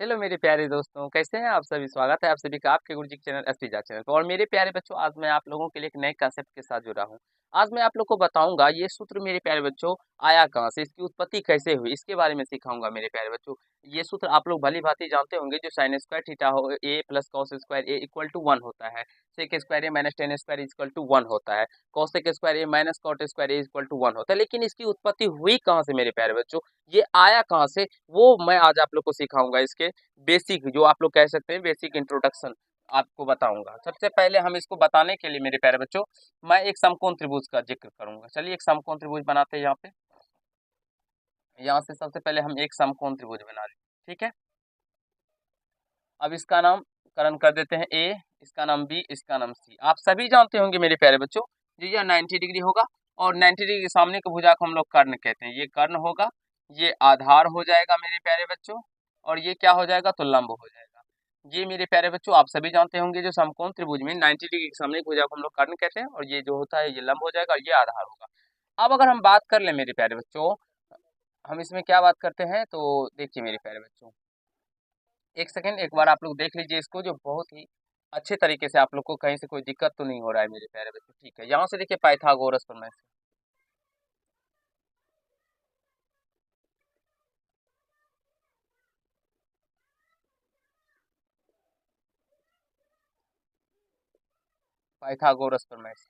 Hello मेरे प्यारे दोस्तों, कैसे हैं आप सभी। स्वागत है आप सभी का आपके गुरुजी के चैनल एसटी चैनल पर। और मेरे प्यारे बच्चों, आज मैं आप लोगों के लिए एक नए कंसेप्ट के साथ जुड़ा हूं। आज मैं आप लोग को बताऊंगा ये सूत्र मेरे प्यारे बच्चों आया कहां से, इसकी उत्पत्ति कैसे हुई, इसके बारे में सिखाऊंगा मेरे प्यारे बच्चों। ये सूत्र आप लोग भली भांति जानते होंगे, जो साइन स्क्वायर थीटा हो A plus cos square A equal to 1 होता है, sec square A minus tan square equal to 1 होता है, cosec square A minus cot square A equal to 1 होता है। लेकिन इसकी उत्पत्ति हुई कहाँ से मेरे प्यारे बच्चों, ये आया कहाँ से, वो मैं आज आप लोग को सिखाऊंगा। इसके बेसिक जो आप लोग कह सकते हैं बेसिक इंट्रोडक्शन आपको बताऊंगा। सबसे पहले हम इसको बताने के लिए मेरे प्यारे बच्चों मैं एक समकोण त्रिभुज का जिक्र करूंगा। चलिए एक समकोण त्रिभुज बनाते हैं। यहाँ से सबसे पहले हम एक समकोण त्रिभुज बना लें, ठीक है। अब इसका नामकरण कर देते हैं ए, इसका नाम बी, इसका नाम सी। आप सभी जानते होंगे मेरे प्यारे बच्चों जो यह 90 डिग्री होगा और 90 डिग्री के सामने के भुजा को हम लोग कर्ण कहते हैं। ये कर्ण होगा, ये आधार हो जाएगा मेरे प्यारे बच्चों, और ये क्या हो जाएगा तो लंब हो जाएगा। ये मेरे प्यारे बच्चों आप सभी जानते होंगे जो समकोण त्रिभुज में 90 डिग्री के सामने के भुजा को हम लोग कर्ण कहते हैं, और ये जो होता है ये लंब हो जाएगा और ये आधार होगा। अब अगर हम बात कर ले मेरे प्यारे बच्चों, हम इसमें क्या बात करते हैं तो देखिए मेरे प्यारे बच्चों, एक सेकेंड एक बार आप लोग देख लीजिए इसको, जो बहुत ही अच्छे तरीके से आप लोग को कहीं से कोई दिक्कत तो नहीं हो रहा है मेरे प्यारे बच्चों। ठीक है, यहाँ से देखिए पाइथागोरस प्रमेय से। पाइथागोरस प्रमेय से।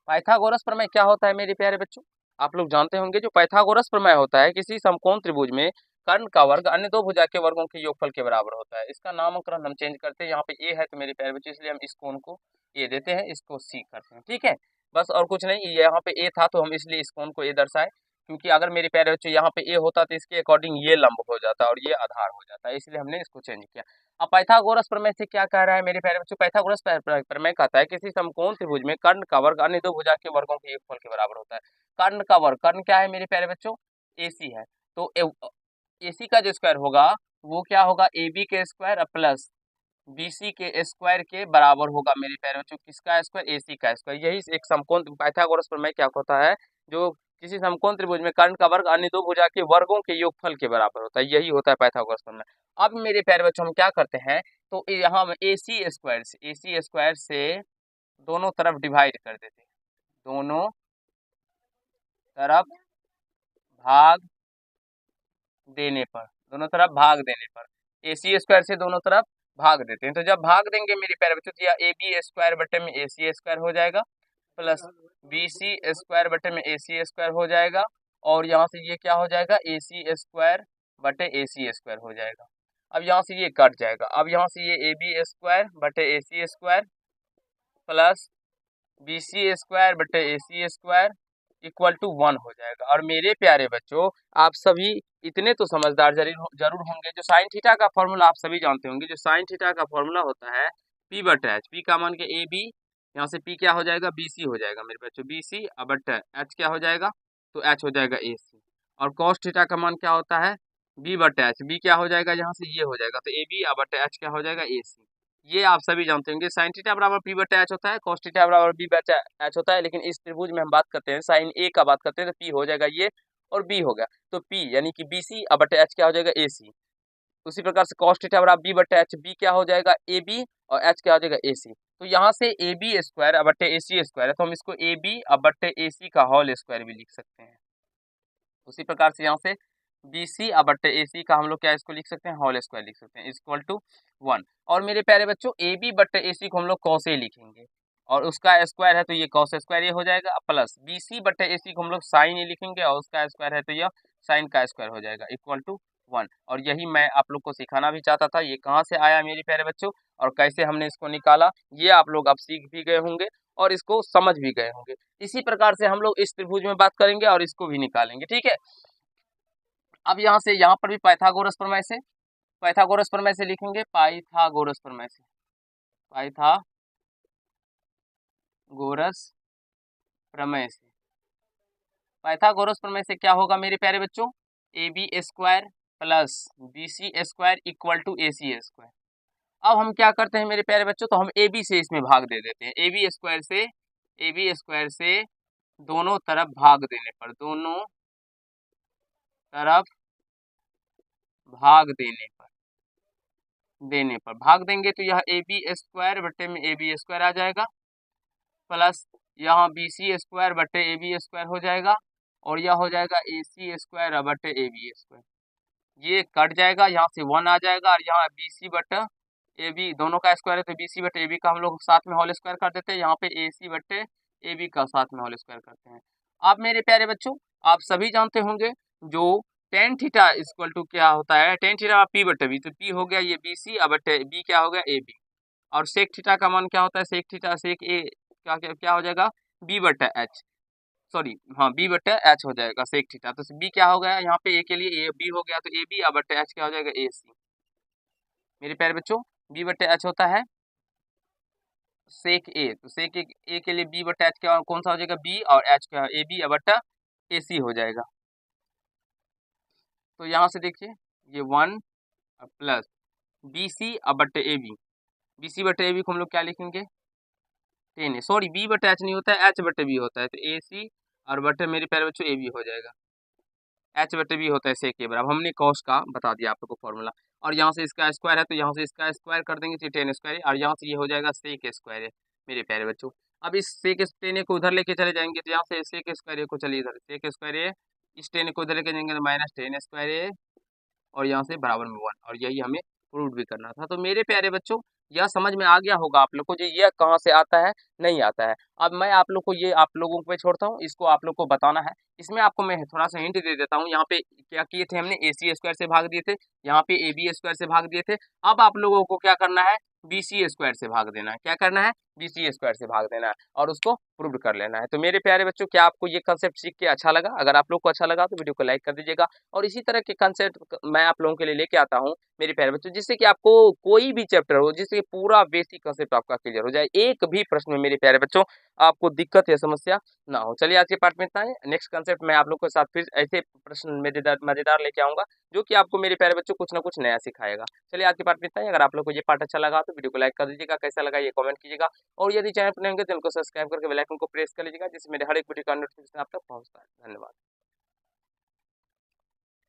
पाइथागोरस प्रमेय क्या होता है मेरे प्यारे बच्चों, आप लोग जानते होंगे। जो पाइथागोरस प्रमेय होता है, किसी समकोण त्रिभुज में कर्ण का वर्ग अन्य दो भुजा के वर्गों के योगफल के बराबर होता है। इसका नामकरण हम चेंज करते हैं। यहाँ पे ए है तो मेरे प्यारे बच्चों इसलिए हम इस कोण को ए देते हैं, इसको सी करते हैं, ठीक है। बस और कुछ नहीं, यहाँ पे ए था तो हम इसलिए इस कोण को ए दर्शाए, क्योंकि अगर मेरे प्यारे बच्चों यहाँ पे ए होता तो इसके अकॉर्डिंग ये लंब हो जाता और ये आधार हो जाता है, इसलिए हमने इसको चेंज किया। अब पाइथागोरस प्रमेय से क्या कह रहा है मेरे प्यारे बच्चों, पाइथागोरस प्रमेय कहता है किसी समकोण त्रिभुज में कर्ण का वर्ग अन्य दो भुजा के वर्गों के योगफल के बराबर होता है। कर्ण का वर्ग, कर्ण क्या है मेरे प्यारे बच्चों एसी है, तो एसी का जो स्क्वायर होगा वो क्या होगा ए बी के स्क्वायर प्लस बीसी के स्क्वायर के बराबर होगा मेरे प्यारे बच्चों। किसका स्क्वायर, एसी का स्क्वायर। यही एक समकोण पाइथागोरस प्रमेय क्या होता है, जो किसी समकोण त्रिभुज में कर्ण का वर्ग अन्य दो भुजा के वर्गों के योगफल के बराबर होता है, यही होता है पाइथागोरस प्रमेय। अब मेरे प्यारे बच्चों हम क्या करते हैं, तो यहाँ एसी स्क्वायर से दोनों तरफ डिवाइड कर देते हैं, दोनों तरफ भाग देने पर, दोनों तरफ भाग देने पर एसी स्क्वायर से दोनों तरफ भाग देते हैं। तो जब भाग देंगे मेरे प्यारे बच्चों तो यह ए बी स्क्वायर बटे में ए सी स्क्वायर हो जाएगा, प्लस बी सी स्क्वायर बटे में ए सी स्क्वायर हो जाएगा, और यहाँ से ये क्या हो जाएगा ए सी स्क्वायर बटे ए सी स्क्वायर हो जाएगा। अब यहाँ से ये कट जाएगा। अब यहाँ से ये ए बी स्क्वायर बटे A C square plus B C square बटे A C square equal to 1 हो जाएगा। और मेरे प्यारे बच्चों आप सभी इतने तो समझदार जरूर होंगे, जो साइन थीटा का फॉर्मूला आप सभी जानते होंगे। जो साइन थीटा का फॉर्मूला होता है पी बटा एच, पी का मान के ए बी, यहाँ से पी क्या हो जाएगा बी सी हो जाएगा मेरे बच्चों, बी सी बट एच क्या हो जाएगा तो एच हो जाएगा ए सी। और कॉस थीटा का मान क्या होता है बी बटा एच, बी क्या हो जाएगा यहाँ से ये हो जाएगा तो ए बी बटा एच क्या हो जाएगा ए सी। ये आप सभी जानते होंगे साइन थीटा बराबर पी बटा एच होता है, कॉस थीटा बराबर बी बटा एच होता है। लेकिन इस त्रिभुज में हम बात करते हैं साइन ए का बात करते हैं तो पी हो जाएगा ये और बी हो गया, तो पी यानी कि बी सी बटे एच क्या हो जाएगा ए सी। उसी प्रकार से कॉस थीटा बराबर बी बटे एच, बी क्या हो जाएगा ए बी और एच क्या हो जाएगा ए सी। तो यहाँ से ए बी स्क्वायर बटे ए सी स्क्वायर है, तो हम इसको ए बी बटे ए सी का होल स्क्वायर भी लिख सकते हैं। उसी प्रकार से यहाँ से बी सी बटे ए सी का हम लोग क्या इसको लिख सकते हैं होल स्क्वायर लिख सकते हैं इक्वल टू 1। और मेरे प्यारे बच्चों ए बी बटे ए सी को हम लोग कॉस ए लिखेंगे, और उसका स्क्वायर है तो ये कॉस स्क्वायर ये हो जाएगा, प्लस बी सी बटे ए सी को हम लोग साइन ए लिखेंगे और उसका स्क्वायर है तो यह साइन का स्क्वायर हो जाएगा इक्वल टू 1। और यही मैं आप लोग को सिखाना भी चाहता था, ये कहाँ से आया मेरे प्यारे बच्चों और कैसे हमने इसको निकाला, ये आप लोग अब सीख भी गए होंगे और इसको समझ भी गए होंगे। इसी प्रकार से हम लोग इस त्रिभुज में बात करेंगे और इसको भी निकालेंगे, ठीक है। अब यहाँ से यहाँ पर भी पाइथागोरस प्रमेय से लिखेंगे, पाइथागोरस प्रमेय से, पाइथागोरस प्रमेय से। पाइथागोरस प्रमेय से क्या होगा मेरे प्यारे बच्चों, A B square plus B C square equal to A C square. अब हम क्या करते हैं मेरे प्यारे बच्चों, तो हम ए बी से इसमें भाग दे देते हैं। ए बी स्क्वायर से दोनों तरफ भाग देने पर, दोनों तरफ भाग देने पर देने पर भाग देंगे तो यह ए बी स्क्वायर बटे में ए बी स्क्वायर आ जाएगा, प्लस यहाँ बी सी स्क्वायर बटे ए बी स्क्वायर हो जाएगा, और यह हो जाएगा ए सी स्क्वायर बटे ए बी स्क्वायर। ये कट जाएगा, यहाँ से 1 आ जाएगा, और यहाँ बी सी बटे ए बी दोनों का स्क्वायर है तो बी सी बटे ए बी का हम लोग साथ में होल स्क्वायर कर देते हैं, यहाँ पे ए सी बटे ए बी का साथ में होल स्क्वायर करते हैं। अब मेरे प्यारे बच्चों, आप सभी जानते होंगे जो टेन थीटा इक्वल टू क्या होता है, टेन थीटा पी बटे बी, तो पी हो गया ये बी सी, अब बटे बी क्या हो गया ए बी, और सेक थीटा का मान क्या होता है, सेक थीटा सेक ए क्या क्या, क्या हो जाएगा, बी बटे एच, सॉरी हाँ बी बटे एच हो जाएगा सेक थीटा, तो बी क्या हो गया यहाँ पे ए के लिए ए बी हो गया तो ए बी, अब बटे एच क्या हो जाएगा ए सी। मेरे प्यारे बच्चों, बी बटे एच होता है सेक ए, तो सेक ए के लिए बी बटा एच क्या कौन सा हो जाएगा बी, और एच का ए बी बटा ए सी हो जाएगा। तो यहाँ से देखिए ये 1 प्लस बी सी अब बटे ए बी, बी सी बटे ए बी को हम लोग क्या लिखेंगे 10, सॉरी बी बटे एच नहीं होता है, एच बटे बी होता है, तो ए सी और बटे मेरे प्यारे बच्चों ए बी हो जाएगा, एच बटे बी होता है सेक ए बराबर, हमने कॉस का बता दिया आप लोग को फॉर्मूला, और यहाँ से इसका स्क्वायर है तो यहाँ से इसका स्क्वायर कर देंगे तो 10 स्क्वायर, और यहाँ से ये हो जाएगा सेक स्क्वायर है मेरे प्यारे बच्चों। अब इस सेक 10 को उधर लेके चले जाएंगे तो यहाँ से सेक स्क्वायर को चलिए इधर सेक स्क्वायर है, इस 10 को उधर लेके जाएंगे तो -10 स्क्वायर है, और यहाँ से बराबर में 1, और यही हमें प्रूव भी करना था। तो मेरे प्यारे बच्चों, यह समझ में आ गया होगा आप लोग को जो यह कहाँ से आता है, नहीं आता है। अब मैं आप लोग को ये आप लोगों पे छोड़ता हूँ, इसको आप लोग को बताना है। इसमें आपको मैं थोड़ा सा हिंट दे देता हूँ, यहाँ पे क्या किए थे हमने, ए सी स्क्वायर से भाग दिए थे, यहाँ पे ए बी स्क्वायर से भाग दिए थे। अब आप लोगों को क्या करना है, बी सी स्क्वायर से भाग देना है। क्या करना है, बी सी स्क्वायर से भाग देना है और उसको प्रूव कर लेना है। तो मेरे प्यारे बच्चों, क्या आपको ये कंसेप्ट सीख के अच्छा लगा? अगर आप लोग को अच्छा लगा तो वीडियो को लाइक कर दीजिएगा, और इसी तरह के कंसेप्ट मैं आप लोगों के लिए लेके आता हूँ मेरे प्यारे बच्चों, जिससे कि आपको कोई भी चैप्टर हो, जिससे पूरा बेसिक कंसेप्ट आपका क्लियर हो जाए, एक भी प्रश्न में मेरे प्यारे बच्चों आपको दिक्कत या समस्या ना हो। चलिए आज के पार्ट में इतना है, नेक्स्ट कंसेप्ट मैं आप लोग के साथ फिर ऐसे प्रश्न मजेदार मजेदार लेके आऊंगा जो कि आपको मेरे प्यारे बच्चों कुछ ना कुछ नया सिखाएगा। चलिए आज के पार्ट में इतना ही। अगर आप लोग को ये पार्ट अच्छा लगा तो वीडियो को लाइक कर दीजिएगा, कैसा लगा ये कमेंट कीजिएगा, और यदि चैनल पर नए होंगे तो चैनल को सब्सक्राइब करके बेल आइकन को प्रेस कर लीजिएगा, जिससे मेरे हर एक वीडियो का नोटिफिकेशन आप तक पहुंचता है। धन्यवाद।